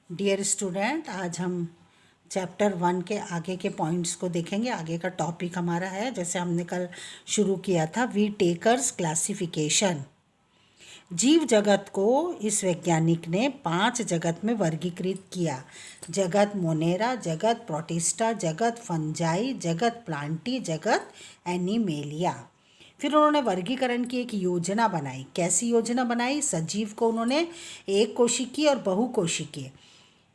Dear student, आज हम chapter 1 के आगे के पॉइंट्स को देखेंगे। आगे का टॉपिक हमारा है, जैसे हमने कल शुरू किया था, वी टेकर्स क्लासिफिकेशन। जीव जगत को इस वैज्ञानिक ने 5 जगत में वर्गीकृत किया। जगत मोनेरा, जगत प्रोटिस्टा, जगत फंजाई, जगत प्लांटी, जगत एनिमेलिया। फिर उन्होंने वर्गीकरण की एक योजना बनाई। कैसी योजना बनाई? सजीव को उन्होंने एक कोशिकीय और बहुकोशिकीय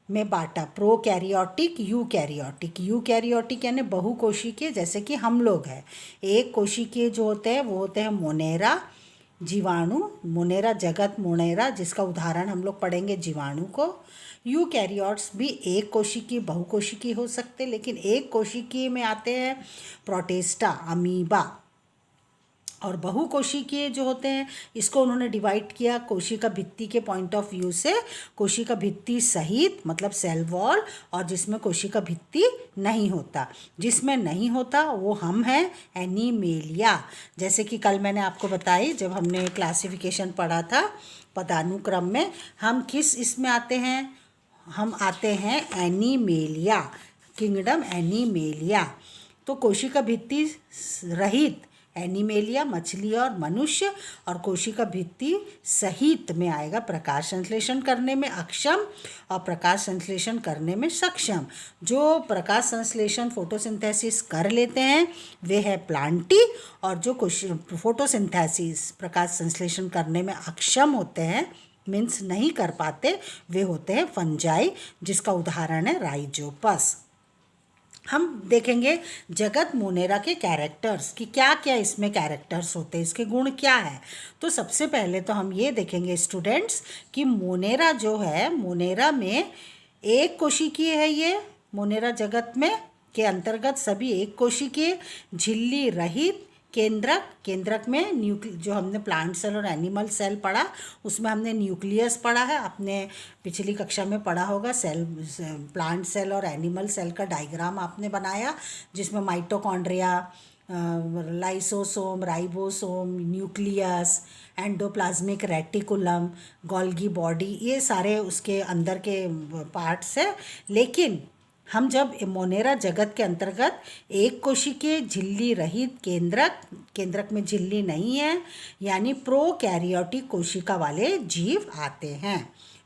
में बांटा। Prokaryotic, eukaryotic. यूकैरियोटिक यानी बहुकोशिकीय, जैसे कि हम लोग हैं। एक कोशिकीय जो होते हैं वो होते हैं मोनेरा, जीवाणु। मोनेरा, जगत मोनेरा, जिसका उदाहरण हम लोग पढ़ेंगे जीवाणु को। यूकैरियोट्स भी एक कोशिकीय बहुकोशिकीय हो सकते, लेकिन एक कोशिकीय में आते हैं प्रोटिस्टा, अमीबा। और बहुकोशिकीय जो होते हैं, इसको उन्होंने डिवाइड किया कोशिका भित्ति के पॉइंट ऑफ व्यू से। कोशिका भित्ति सहित, मतलब सेल वॉल, और जिसमें कोशिका भित्ति नहीं होता। जिसमें नहीं होता वो हम हैं एनीमेलिया। जैसे कि कल मैंने आपको बताई, जब हमने क्लासिफिकेशन पढ़ा था पदानुक्रम में, हम किस इसमें आते हैं? हम आते हैं एनीमेलिया, किंगडम एनीमेलिया। तो कोशिका भित्ति रहित एनिमेलिया मछली और मनुष्य, और कोशिका भित्ति सहित में आएगा प्रकाश संश्लेषण करने में अक्षम और प्रकाश संश्लेषण करने में सक्षम। जो प्रकाश संश्लेषण फोटोसिंथेसिस कर लेते हैं वे है प्लांटी, और जो फोटोसिंथेसिस प्रकाश संश्लेषण करने में अक्षम होते हैं, मीन्स नहीं कर पाते, वे होते हैं फंजाई, जिसका उदाहरण है राइजोपस। हम देखेंगे जगत मोनेरा के कैरेक्टर्स कि क्या क्या इसमें कैरेक्टर्स होते हैं, इसके गुण क्या है। तो सबसे पहले तो हम ये देखेंगे स्टूडेंट्स कि मोनेरा जो है, मोनेरा में एक कोशिकीय है। ये मोनेरा जगत में के अंतर्गत सभी एक कोशिकीय, झिल्ली रहित, केंद्रक। केंद्रक में जो हमने प्लांट सेल और एनिमल सेल पढ़ा, उसमें हमने न्यूक्लियस पढ़ा है। आपने पिछली कक्षा में पढ़ा होगा सेल, प्लांट सेल और एनिमल सेल का डायग्राम आपने बनाया, जिसमें mitochondria, lysosome, ribosome, nucleus, endoplasmic reticulum, Golgi body, ये सारे उसके अंदर के पार्ट्स हैं। लेकिन हम जब मोनेरा जगत के अंतर्गत एक कोशिकीय झिल्ली रहित केंद्रक, केंद्रक में झिल्ली नहीं है, यानी प्रोकैरियोटिक कोशिका वाले जीव आते हैं।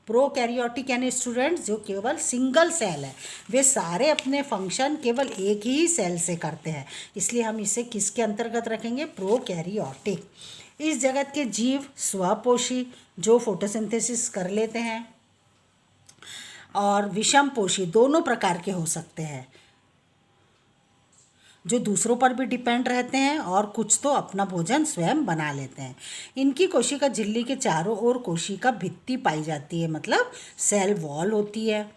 प्रोकैरियोटिक यानी स्टूडेंट्स जो केवल सिंगल सेल है, वे सारे अपने फंक्शन केवल एक ही सेल से करते हैं, इसलिए हम इसे किसके अंतर्गत रखेंगे? प्रोकैरियोटिक। इस जगत के जीव स्वपोषी, जो फोटोसिंथेसिस कर लेते हैं, और विषमपोषी, दोनों प्रकार के हो सकते हैं, जो दूसरों पर भी डिपेंड रहते हैं, और कुछ तो अपना भोजन स्वयं बना लेते हैं। इनकी कोशिका झिल्ली के चारों ओर कोशिका भित्ति पाई जाती है, मतलब सेल वॉल होती है,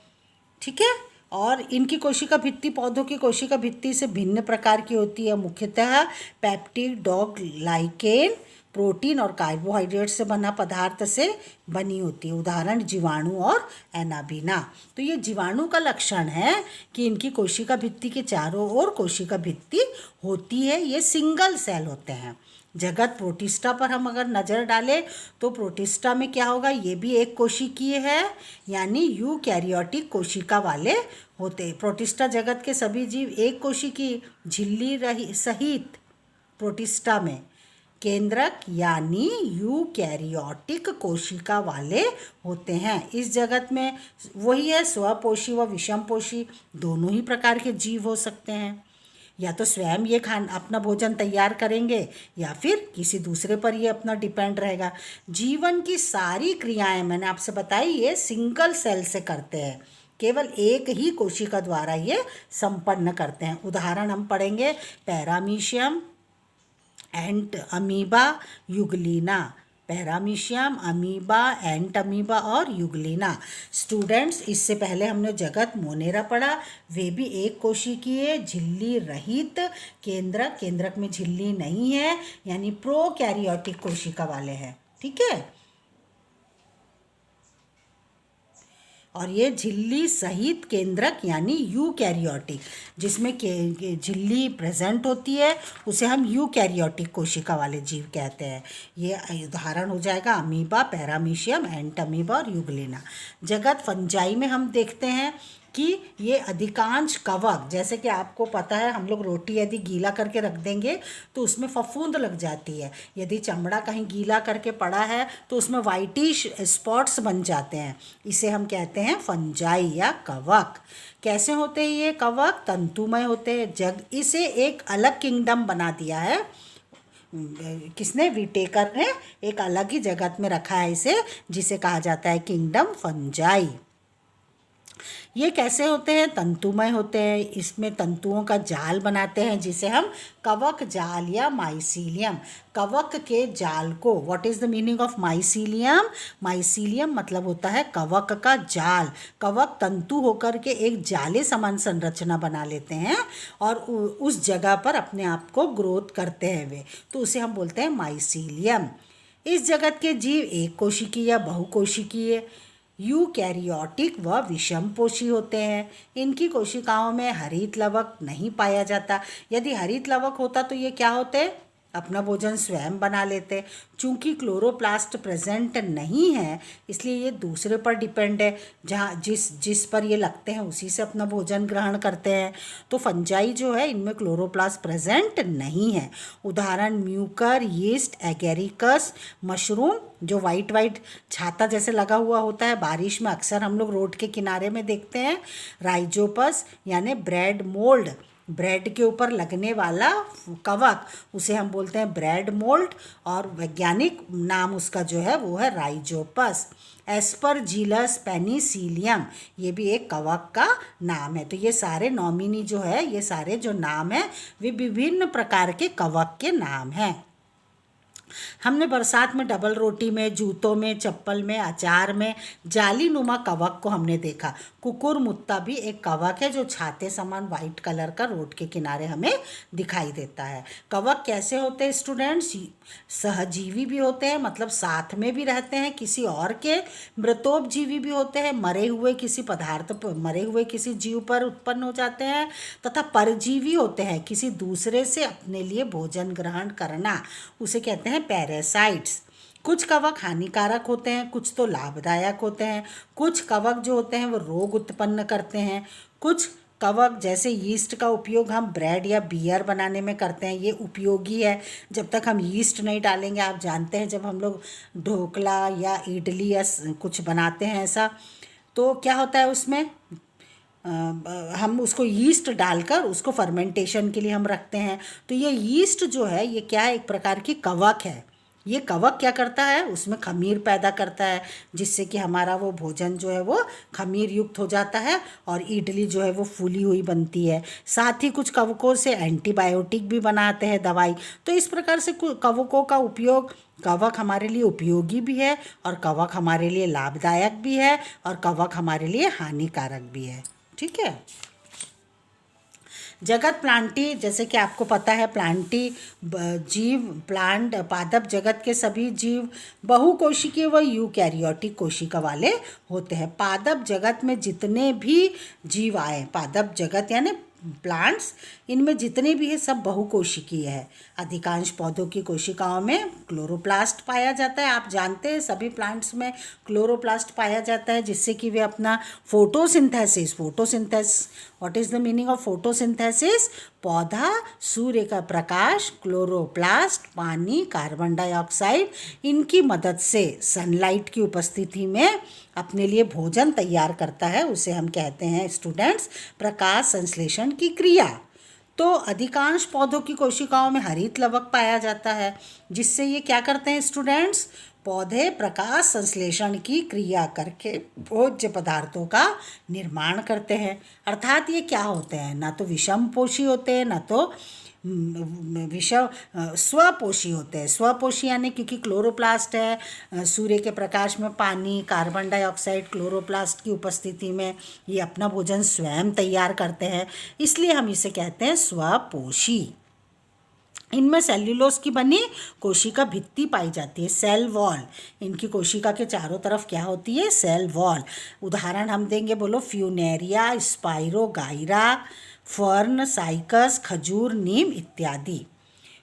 ठीक है। और इनकी कोशिका भित्ति पौधों की कोशिका भित्ति से भिन्न प्रकार की होती है। मुख्यतः पेप्टिड, डॉग लाइकेन, प्रोटीन और कार्बोहाइड्रेट से बना पदार्थ से बनी होती है। उदाहरण जीवाणु और एनाबीना। तो ये जीवाणु का लक्षण है कि इनकी कोशिका भित्ति के चारों ओर कोशिका भित्ति होती है, ये सिंगल सेल होते हैं। जगत प्रोटिस्टा पर हम अगर नज़र डालें तो प्रोटिस्टा में क्या होगा? ये भी एक कोशिकीय है, यानी यूकैरियोटिक कोशिका वाले होते हैं। प्रोटिस्टा जगत के सभी जीव एक कोशिकीय झिल्ली रही सहित प्रोटिस्टा में केंद्रक यानी यूकैरियोटिक कोशिका वाले होते हैं। इस जगत में वही है, स्वपोषी व विषमपोषी दोनों ही प्रकार के जीव हो सकते हैं। या तो स्वयं ये अपना भोजन तैयार करेंगे, या फिर किसी दूसरे पर ये अपना डिपेंड रहेगा। जीवन की सारी क्रियाएं मैंने आपसे बताई, ये सिंगल सेल से करते हैं, केवल एक ही कोशिका द्वारा ये संपन्न करते हैं। उदाहरण हम पढ़ेंगे पैरामीशियम, एंट अमीबा, युगलीना। पैरामीशियम, अमीबा, एंट अमीबा और युगलीना। स्टूडेंट्स, इससे पहले हमने जगत मोनेरा पढ़ा, वे भी एक कोशिकीय झिल्ली रहित केंद्रक, केंद्रक में झिल्ली नहीं है, यानी प्रोकैरियोटिक कोशिका वाले हैं, ठीक है। और ये झिल्ली सहित केंद्रक यानी यूकैरियोटिक, जिसमें झिल्ली प्रेजेंट होती है उसे हम यूकैरियोटिक कोशिका वाले जीव कहते हैं। ये उदाहरण हो जाएगा अमीबा, पैरामीशियम, एंटअमीबा और यूग्लिना। जगत फंजाई में हम देखते हैं कि ये अधिकांश कवक, जैसे कि आपको पता है हम लोग रोटी यदि गीला करके रख देंगे तो उसमें फफूंद लग जाती है। यदि चमड़ा कहीं गीला करके पड़ा है तो उसमें वाइटिश स्पॉट्स बन जाते हैं। इसे हम कहते हैं फंजाई या कवक। कैसे होते हैं ये कवक? तंतुमय होते हैं। इसे एक अलग किंगडम बना दिया है किसने? विटेकर ने एक अलग ही जगत में रखा है इसे, जिसे कहा जाता है किंगडम फंजाई। ये कैसे होते हैं? तंतुमय होते हैं। इसमें तंतुओं का जाल बनाते हैं जिसे हम कवक जाल या माइसीलियम, कवक के जाल को। What is the meaning of mycelium? Mycelium मतलब होता है कवक का जाल। कवक तंतु होकर के एक जाले समान संरचना बना लेते हैं और उस जगह पर अपने आप को ग्रोथ करते हैं वे, तो उसे हम बोलते हैं माइसीलियम। इस जगत के जीव एक कोशिकीय या बहुकोशिकीय, यूकैरियोटिक व विषमपोषी होते हैं। इनकी कोशिकाओं में हरित लवक नहीं पाया जाता। यदि हरित लवक होता तो ये क्या होते? अपना भोजन स्वयं बना लेते। चूंकि क्लोरोप्लास्ट प्रेजेंट नहीं है इसलिए ये दूसरे पर डिपेंड है, जहाँ जिस पर ये लगते हैं उसी से अपना भोजन ग्रहण करते हैं। तो फंजाई जो है इनमें क्लोरोप्लास्ट प्रेजेंट नहीं है। उदाहरण म्यूकर, यीस्ट, एगेरिकस, मशरूम जो वाइट वाइट छाता जैसे लगा हुआ होता है, बारिश में अक्सर हम लोग रोड के किनारे में देखते हैं। राइजोपस यानी ब्रेड मोल्ड, ब्रेड के ऊपर लगने वाला कवक, उसे हम बोलते हैं ब्रेड मोल्ड और वैज्ञानिक नाम उसका जो है वो है राइजोपस। एस्परजिलस पेनिसिलियम ये भी एक कवक का नाम है। तो ये सारे नॉमिनी जो है, ये सारे जो नाम है वे विभिन्न प्रकार के कवक के नाम हैं। हमने बरसात में डबल रोटी में, जूतों में, चप्पल में, अचार में जाली नुमा कवक को हमने देखा। कुकुरमुत्ता भी एक कवक है जो छाते समान वाइट कलर का रोड के किनारे हमें दिखाई देता है। कवक कैसे होते हैं स्टूडेंट्स? सहजीवी भी होते हैं, मतलब साथ में भी रहते हैं किसी और के। मृतोपजीवी भी होते हैं, मरे हुए किसी जीव पर उत्पन्न हो जाते हैं। तथा परजीवी होते हैं, किसी दूसरे से अपने लिए भोजन ग्रहण करना, उसे कहते हैं पैरासाइट्स। कुछ कवक हानिकारक होते हैं, कुछ तो लाभदायक होते हैं। कुछ कवक जो होते हैं वो रोग उत्पन्न करते हैं। कुछ कवक जैसे यीस्ट का उपयोग हम ब्रेड या बियर बनाने में करते हैं, ये उपयोगी है। जब तक हम यीस्ट नहीं डालेंगे, आप जानते हैं जब हम लोग ढोकला या इडली या कुछ बनाते हैं ऐसा, तो क्या होता है उसमें हम उसको यीस्ट डालकर उसको फर्मेंटेशन के लिए हम रखते हैं। तो ये यीस्ट जो है ये क्या है? एक प्रकार की कवक है। ये कवक क्या करता है? उसमें खमीर पैदा करता है, जिससे कि हमारा वो भोजन जो है वो खमीर युक्त हो जाता है और इडली जो है वो फूली हुई बनती है। साथ ही कुछ कवकों से एंटीबायोटिक भी बनाते हैं, दवाई। तो इस प्रकार से कवकों का उपयोग, कवक हमारे लिए उपयोगी भी है और कवक हमारे लिए लाभदायक भी है और कवक हमारे लिए हानिकारक भी है। ठीक है। जगत प्लांटी, जैसे कि आपको पता है प्लांटी जीव, प्लांट पादप जगत के सभी जीव बहुकोशिकीय व यूकैरियोटिक कोशिका वाले होते हैं। पादप जगत में जितने भी जीव आए, पादप जगत यानी प्लांट्स, इनमें जितने भी है सब बहुकोशिकीय है। अधिकांश पौधों की कोशिकाओं में क्लोरोप्लास्ट पाया जाता है। आप जानते हैं सभी प्लांट्स में क्लोरोप्लास्ट पाया जाता है, जिससे कि वे अपना photosynthesis, what is the meaning of photosynthesis? पौधा सूर्य का प्रकाश, क्लोरोप्लास्ट, पानी, कार्बन डाइऑक्साइड, इनकी मदद से सनलाइट की उपस्थिति में अपने लिए भोजन तैयार करता है। उसे हम कहते हैं स्टूडेंट्स प्रकाश संश्लेषण की क्रिया। तो अधिकांश पौधों की कोशिकाओं में हरित लवक पाया जाता है, जिससे ये क्या करते हैं स्टूडेंट्स? पौधे प्रकाश संश्लेषण की क्रिया करके भोज्य पदार्थों का निर्माण करते हैं। अर्थात ये क्या होते हैं? ना तो विषमपोषी होते हैं, ना तो स्वपोषी होते हैं। स्वपोषी यानी क्योंकि क्लोरोप्लास्ट है, सूर्य के प्रकाश में पानी, कार्बन डाइऑक्साइड, क्लोरोप्लास्ट की उपस्थिति में ये अपना भोजन स्वयं तैयार करते हैं, इसलिए हम इसे कहते हैं स्वपोषी। इनमें सेल्यूलोज की बनी कोशिका भित्ति पाई जाती है, सेल वॉल। इनकी कोशिका के चारों तरफ क्या होती है? Cell wall. उदाहरण हम देंगे, बोलो, फ्यूनेरिया, स्पाइरोगाइरा, फर्न, साइकस, खजूर, नीम इत्यादि।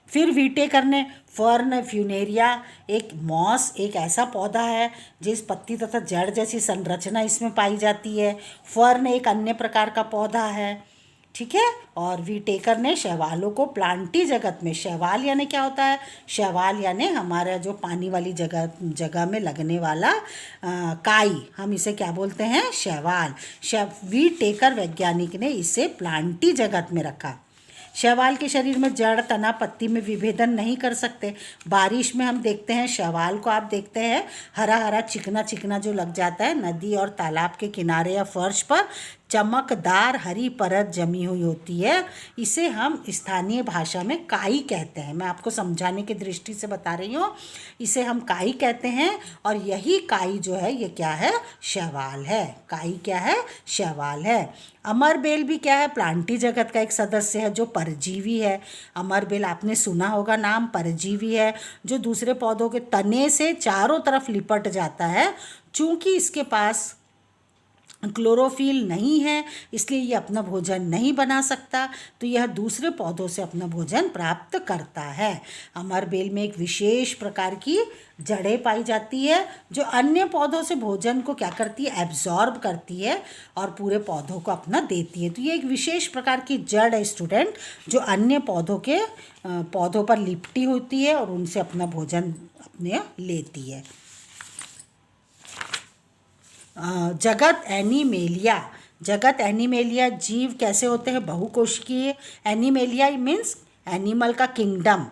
फिर वीटेकर ने फर्न, फ्यूनेरिया एक मॉस, एक ऐसा पौधा है जिस पत्ती तथा जड़ जैसी संरचना इसमें पाई जाती है। फर्न एक अन्य प्रकार का पौधा है, ठीक है। और वीटेकर ने शैवालों को प्लांटी जगत में, शैवाल यानी क्या होता है? शैवाल यानी हमारा जो पानी वाली जगह में लगने वाला काई, हम इसे क्या बोलते हैं? शैवाल। वीटेकर वैज्ञानिक ने इसे प्लांटी जगत में रखा। शैवाल के शरीर में जड़, तना, पत्ती में विभेदन नहीं कर सकते। बारिश में हम देखते हैं शैवाल को, आप देखते हैं हरा हरा चिकना चिकना जो लग जाता है, नदी और तालाब के किनारे या फर्श पर चमकदार हरी परत जमी हुई होती है। इसे हम स्थानीय भाषा में काई कहते हैं। मैं आपको समझाने की दृष्टि से बता रही हूँ, इसे हम काई कहते हैं। और यही काई जो है ये क्या है? शैवाल है। काई क्या है? शैवाल है। अमरबेल भी क्या है? प्लांटी जगत का एक सदस्य है जो परजीवी है। अमरबेल आपने सुना होगा नाम, परजीवी है जो दूसरे पौधों के तने से चारों तरफ लिपट जाता है। चूंकि इसके पास क्लोरोफिल नहीं है, इसलिए ये अपना भोजन नहीं बना सकता, तो यह दूसरे पौधों से अपना भोजन प्राप्त करता है। अमरबेल में एक विशेष प्रकार की जड़ें पाई जाती है जो अन्य पौधों से भोजन को क्या करती है? एब्जॉर्ब करती है और पूरे पौधों को अपना देती है। तो ये एक विशेष प्रकार की जड़ है स्टूडेंट, जो अन्य पौधों पर लिपटी होती है और उनसे अपना भोजन अपने लेती है। जगत एनिमेलिया। जगत एनिमेलिया जीव कैसे होते हैं? बहुकोशिकीय। एनिमेलिया मीन्स एनिमल का किंगडम।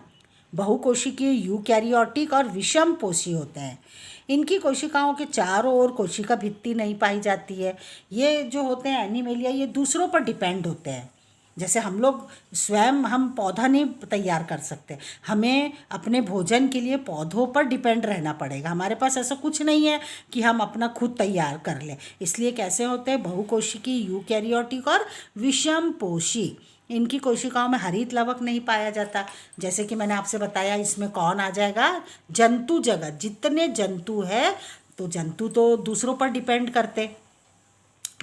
बहुकोशिकीय, यूकैरियोटिक और विषमपोषी होते हैं। इनकी कोशिकाओं के चारों ओर कोशिका भित्ति नहीं पाई जाती है। ये जो होते हैं एनिमेलिया, ये दूसरों पर डिपेंड होते हैं। जैसे हम लोग स्वयं हम पौधा नहीं तैयार कर सकते, हमें अपने भोजन के लिए पौधों पर डिपेंड रहना पड़ेगा। हमारे पास ऐसा कुछ नहीं है कि हम अपना खुद तैयार कर लें। इसलिए कैसे होते हैं? बहुकोशिकीय, यूकैरियोटिक और विषमपोषी। इनकी कोशिकाओं में हरित लवक नहीं पाया जाता। जैसे कि मैंने आपसे बताया, इसमें कौन आ जाएगा? जंतु जगत। जितने जंतु है, तो जंतु तो दूसरों पर डिपेंड करते।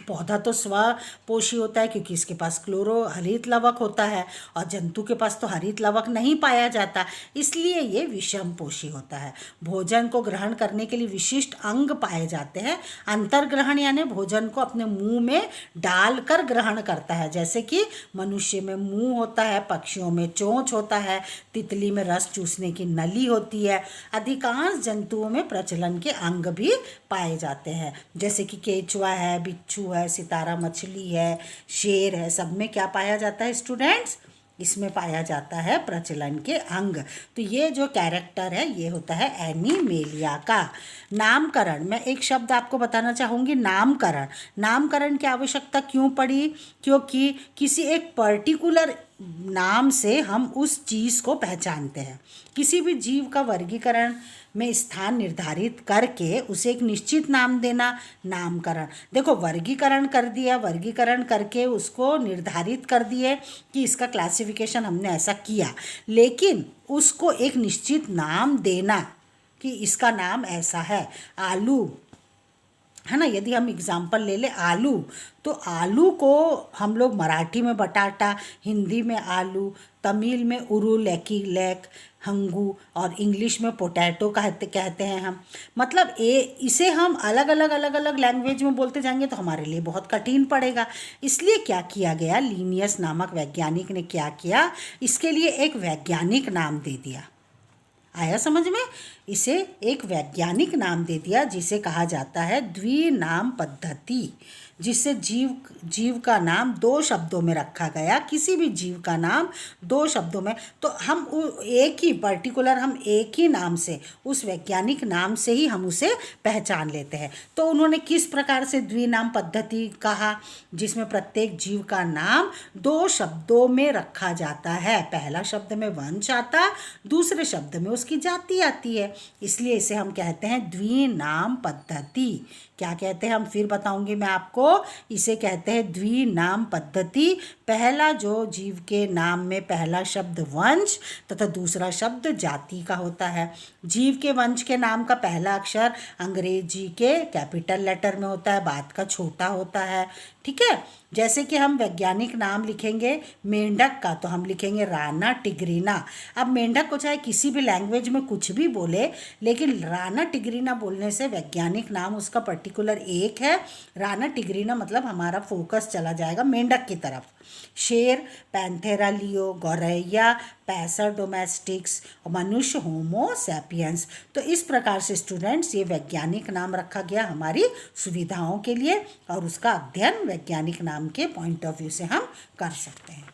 पौधा तो स्वपोषी होता है क्योंकि इसके पास हरित लवक होता है, और जंतु के पास तो हरित लवक नहीं पाया जाता, इसलिए ये विषमपोषी होता है। भोजन को ग्रहण करने के लिए विशिष्ट अंग पाए जाते हैं। अंतर्ग्रहण यानी भोजन को अपने मुंह में डालकर ग्रहण करता है। जैसे कि मनुष्य में मुंह होता है, पक्षियों में चोंच होता है, तितली में रस चूसने की नली होती है। अधिकांश जंतुओं में प्रचलन के अंग भी पाए जाते हैं, जैसे कि केचुआ है, बिच्छू है, सितारा मछली है, शेर है। सब में क्या पाया जाता है स्टूडेंट्स? इसमें पाया जाता है प्रचलन के अंग। तो ये जो कैरेक्टर है ये होता है एनिमेलिया का। नामकरण, मैं एक शब्द आपको बताना चाहूँगी, नामकरण। नामकरण की आवश्यकता क्यों पड़ी? क्योंकि किसी एक पर्टिकुलर नाम से हम उस चीज़ को पहचानते हैं। किसी भी जीव का वर्गीकरण में स्थान निर्धारित करके उसे एक निश्चित नाम देना नामकरण। देखो, वर्गीकरण कर दिया, वर्गीकरण करके उसको निर्धारित कर दिए कि इसका क्लासिफिकेशन हमने ऐसा किया, लेकिन उसको एक निश्चित नाम देना कि इसका नाम ऐसा है। आलू है ना, यदि हम एग्जाम्पल ले लें आलू, तो आलू को हम लोग मराठी में बटाटा, हिंदी में आलू, तमिल में लेक, हंगू, और इंग्लिश में पोटैटो कहते हैं हम। मतलब इसे हम अलग अलग लैंग्वेज में बोलते जाएंगे तो हमारे लिए बहुत कठिन पड़ेगा। इसलिए क्या किया गया, लिनियस नामक वैज्ञानिक ने क्या किया, इसके लिए एक वैज्ञानिक नाम दे दिया। आया समझ में? इसे एक वैज्ञानिक नाम दे दिया जिसे कहा जाता है द्विनाम पद्धति, जिससे जीव का नाम 2 शब्दों में रखा गया। किसी भी जीव का नाम 2 शब्दों में, तो हम एक ही नाम से, उस वैज्ञानिक नाम से ही हम उसे पहचान लेते हैं। तो उन्होंने किस प्रकार से द्विनाम पद्धति कहा, जिसमें प्रत्येक जीव का नाम 2 शब्दों में रखा जाता है। पहला शब्द में वंश आता, दूसरे शब्द में उसकी जाति आती है, इसलिए इसे हम कहते हैं द्विनाम पद्धति। क्या कहते हैं, हम फिर बताऊंगी मैं आपको। इसे कहते हैं द्विनाम पद्धति। पहला जो जीव के नाम में पहला शब्द वंश तथा दूसरा शब्द जाति का होता है। जीव के वंश के नाम का पहला अक्षर अंग्रेजी के कैपिटल लेटर में होता है, बाद का छोटा होता है। ठीक है, जैसे कि हम वैज्ञानिक नाम लिखेंगे मेंढक का तो हम लिखेंगे राना टिग्रीना। अब मेंढक को चाहे किसी भी लैंग्वेज में कुछ भी बोले, लेकिन राना टिग्रीना बोलने से वैज्ञानिक नाम उसका पर्टिकुलर एक है। राना टिग्रीना मतलब हमारा फोकस चला जाएगा मेंढक की तरफ। शेर पैंथेरा लियो, गौरैया पैसर डोमेस्टिक्स, और मनुष्य होमो सैपियंस। तो इस प्रकार से स्टूडेंट्स ये वैज्ञानिक नाम रखा गया हमारी सुविधाओं के लिए, और उसका अध्ययन वैज्ञानिक नाम के पॉइंट ऑफ व्यू से हम कर सकते हैं।